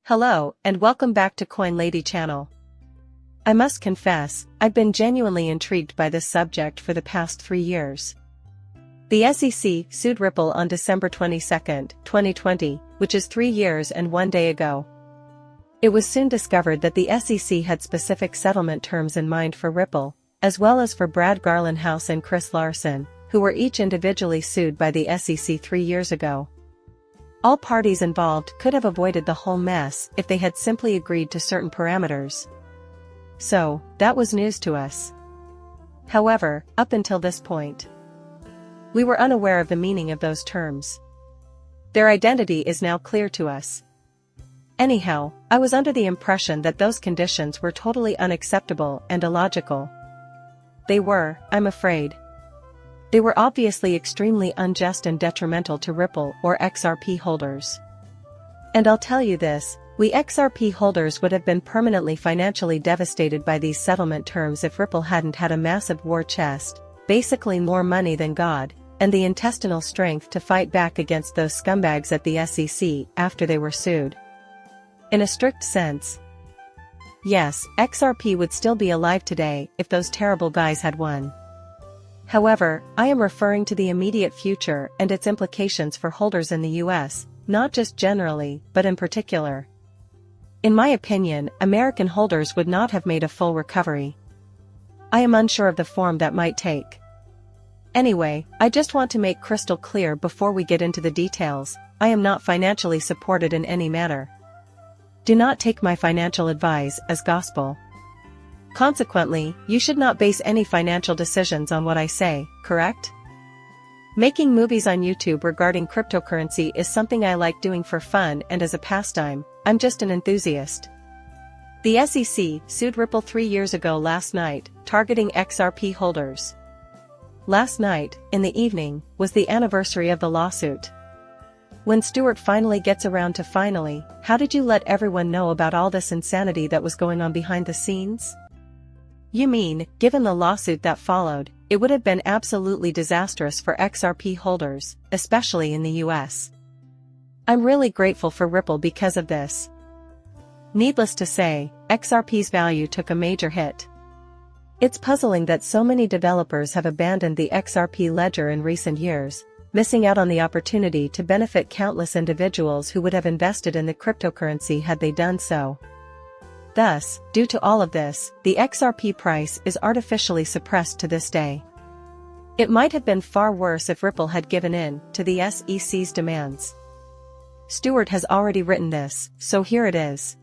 Hello, and welcome back to Coin Lady channel. I must confess, I've been genuinely intrigued by this subject for the past 3 years. The SEC sued Ripple on December 22, 2020, which is 3 years and 1 day ago. It was soon discovered that the SEC had specific settlement terms in mind for Ripple, as well as for Brad Garlinghouse and Chris Larsen, who were each individually sued by the SEC 3 years ago. All parties involved could have avoided the whole mess if they had simply agreed to certain parameters. So, that was news to us. However, up until this point, we were unaware of the meaning of those terms. Their identity is now clear to us. Anyhow, I was under the impression that those conditions were totally unacceptable and illogical. They were, I'm afraid. They were obviously extremely unjust and detrimental to Ripple or XRP holders. And I'll tell you this, we XRP holders would have been permanently financially devastated by these settlement terms if Ripple hadn't had a massive war chest, basically more money than God, and the intestinal strength to fight back against those scumbags at the SEC after they were sued. In a strict sense, yes, XRP would still be alive today if those terrible guys had won. However, I am referring to the immediate future and its implications for holders in the US, not just generally, but in particular. In my opinion, American holders would not have made a full recovery. I am unsure of the form that might take. Anyway, I just want to make crystal clear before we get into the details, I am not financially supported in any manner. Do not take my financial advice as gospel. Consequently, you should not base any financial decisions on what I say, correct? Making movies on YouTube regarding cryptocurrency is something I like doing for fun and as a pastime. I'm just an enthusiast. The SEC sued Ripple 3 years ago last night, targeting XRP holders. Last night, in the evening, was the anniversary of the lawsuit. When Stuart finally gets around to how did you let everyone know about all this insanity that was going on behind the scenes? You mean, given the lawsuit that followed, it would have been absolutely disastrous for XRP holders, especially in the US. I'm really grateful for Ripple because of this. Needless to say, XRP's value took a major hit. It's puzzling that so many developers have abandoned the XRP ledger in recent years, missing out on the opportunity to benefit countless individuals who would have invested in the cryptocurrency had they done so. Thus, due to all of this, the XRP price is artificially suppressed to this day. It might have been far worse if Ripple had given in to the SEC's demands. Stuart has already written this, so here it is.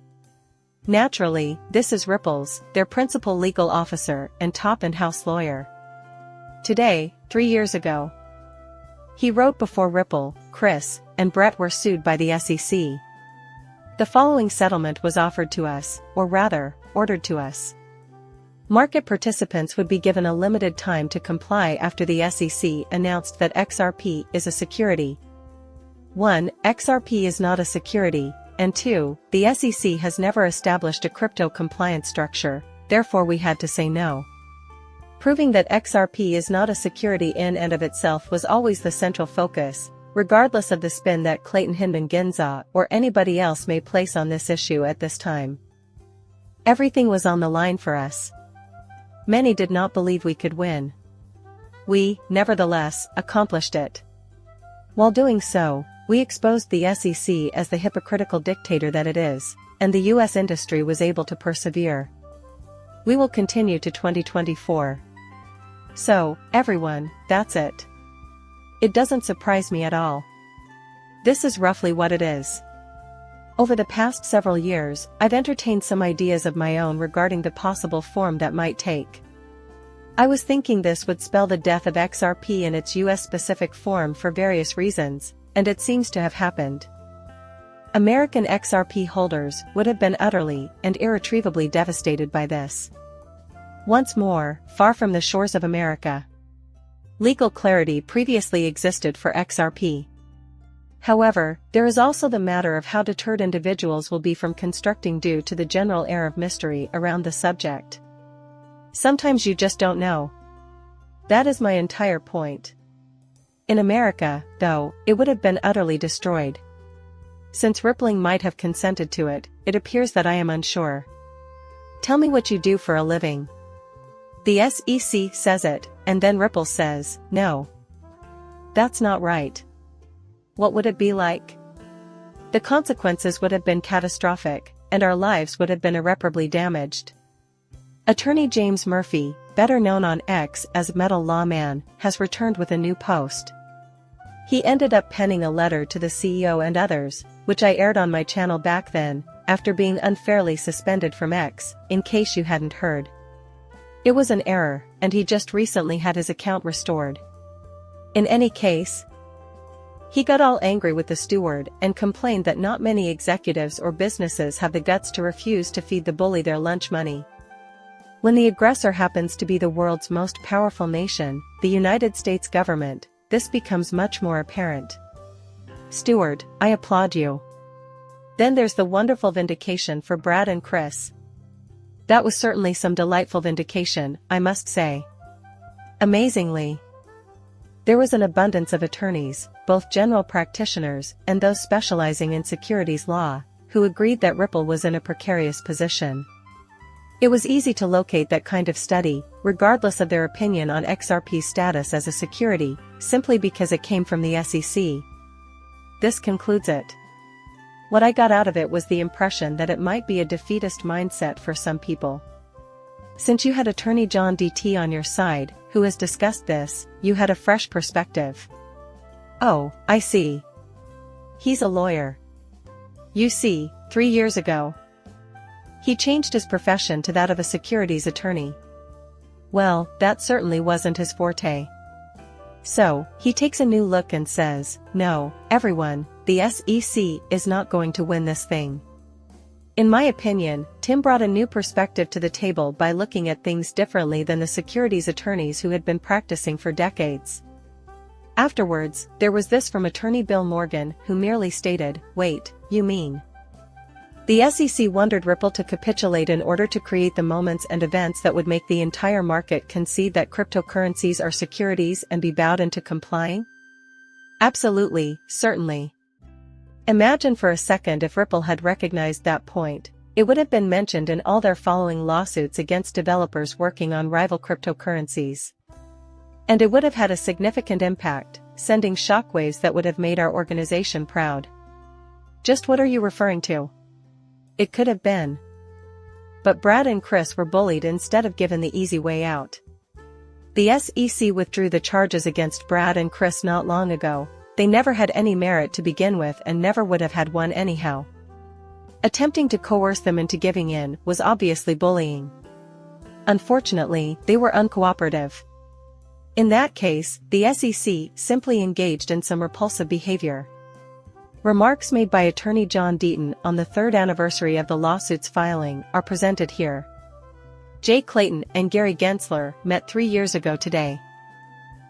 Naturally, this is Ripple's, their principal legal officer and top in-house lawyer. Today, 3 years ago, he wrote before Ripple, Chris, and Brett were sued by the SEC. The following settlement was offered to us, or rather, ordered to us. Market participants would be given a limited time to comply after the SEC announced that XRP is a security. 1. XRP is not a security, and 2. The SEC has never established a crypto compliance structure, therefore we had to say no. Proving that XRP is not a security in and of itself was always the central focus, regardless of the spin that Clayton Hinman-Ginza or anybody else may place on this issue at this time. Everything was on the line for us. Many did not believe we could win. We, nevertheless, accomplished it. While doing so, we exposed the SEC as the hypocritical dictator that it is, and the US industry was able to persevere. We will continue to 2024. So, everyone, that's it. It doesn't surprise me at all. This is roughly what it is. Over the past several years, I've entertained some ideas of my own regarding the possible form that might take. I was thinking this would spell the death of XRP in its US-specific form for various reasons, and it seems to have happened. American XRP holders would have been utterly and irretrievably devastated by this. Once more, far from the shores of America. Legal clarity previously existed for XRP. However, there is also the matter of how deterred individuals will be from constructing due to the general air of mystery around the subject. Sometimes you just don't know. That is my entire point. In America, though, it would have been utterly destroyed. Since Rippling might have consented to it, it appears that I am unsure. Tell me what you do for a living. The SEC says it, and then Ripple says, no. That's not right. What would it be like? The consequences would have been catastrophic, and our lives would have been irreparably damaged. Attorney James Murphy, better known on X as Metal Lawman, has returned with a new post. He ended up penning a letter to the CEO and others, which I aired on my channel back then, after being unfairly suspended from X, in case you hadn't heard. It was an error, and he just recently had his account restored. In any case, he got all angry with the steward and complained that not many executives or businesses have the guts to refuse to feed the bully their lunch money. When the aggressor happens to be the world's most powerful nation, the United States government, this becomes much more apparent. Steward, I applaud you. Then there's the wonderful vindication for Brad and Chris. That was certainly some delightful vindication, I must say. Amazingly, there was an abundance of attorneys, both general practitioners and those specializing in securities law, who agreed that Ripple was in a precarious position. It was easy to locate that kind of study, regardless of their opinion on XRP's status as a security, simply because it came from the SEC. This concludes it. What I got out of it was the impression that it might be a defeatist mindset for some people. Since you had attorney John DT on your side, who has discussed this, you had a fresh perspective. Oh, I see. He's a lawyer. You see, 3 years ago, he changed his profession to that of a securities attorney. Well, that certainly wasn't his forte. So, he takes a new look and says, no, everyone, the SEC is not going to win this thing. In my opinion, Tim brought a new perspective to the table by looking at things differently than the securities attorneys who had been practicing for decades. Afterwards, there was this from attorney Bill Morgan, who merely stated, wait, you mean? The SEC wanted Ripple to capitulate in order to create the moments and events that would make the entire market concede that cryptocurrencies are securities and be bowed into complying? Absolutely, certainly. Imagine for a second if Ripple had recognized that point. It would have been mentioned in all their following lawsuits against developers working on rival cryptocurrencies. And it would have had a significant impact, sending shockwaves that would have made our organization proud. Just what are you referring to? It could have been. But Brad and Chris were bullied instead of given the easy way out. The SEC withdrew the charges against Brad and Chris not long ago. They never had any merit to begin with and never would have had one anyhow. Attempting to coerce them into giving in was obviously bullying. Unfortunately, they were uncooperative. In that case, the SEC simply engaged in some repulsive behavior. Remarks made by attorney John Deaton on the 3rd anniversary of the lawsuit's filing are presented here. Jay Clayton and Gary Gensler met 3 years ago today.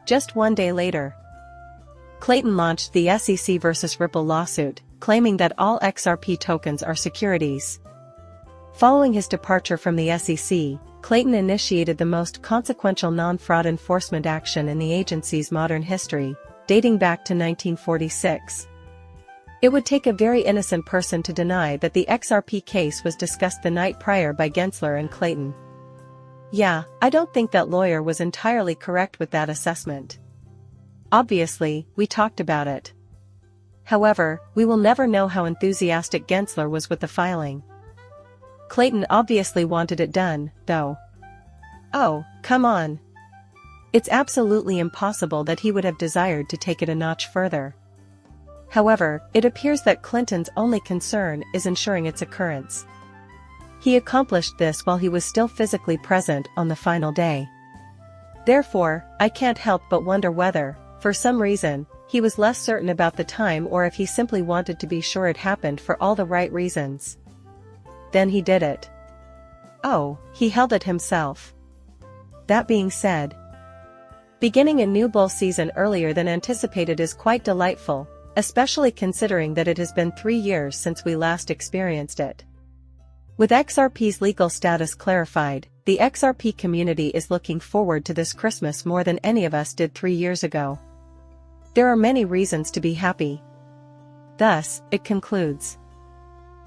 Just 1 day later, Clayton launched the SEC versus Ripple lawsuit, claiming that all XRP tokens are securities. Following his departure from the SEC, Clayton initiated the most consequential non-fraud enforcement action in the agency's modern history, dating back to 1946. It would take a very innocent person to deny that the XRP case was discussed the night prior by Gensler and Clayton. Yeah, I don't think that lawyer was entirely correct with that assessment. Obviously, we talked about it. However, we will never know how enthusiastic Gensler was with the filing. Clayton obviously wanted it done, though. Oh, come on. It's absolutely impossible that he would have desired to take it a notch further. However, it appears that Clinton's only concern is ensuring its occurrence. He accomplished this while he was still physically present on the final day. Therefore, I can't help but wonder whether, for some reason, he was less certain about the time or if he simply wanted to be sure it happened for all the right reasons. Then he did it. Oh, he held it himself. That being said, beginning a new bull season earlier than anticipated is quite delightful, especially considering that it has been 3 years since we last experienced it. With XRP's legal status clarified, the XRP community is looking forward to this Christmas more than any of us did 3 years ago. There are many reasons to be happy. Thus, it concludes.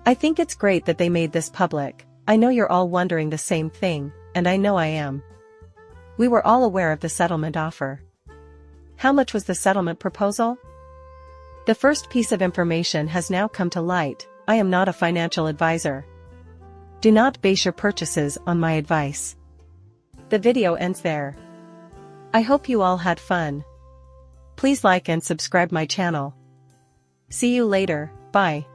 I think it's great that they made this public. I know you're all wondering the same thing, and I know I am. We were all aware of the settlement offer. How much was the settlement proposal? The first piece of information has now come to light. I am not a financial advisor. Do not base your purchases on my advice. The video ends there. I hope you all had fun. Please like and subscribe my channel. See you later, bye.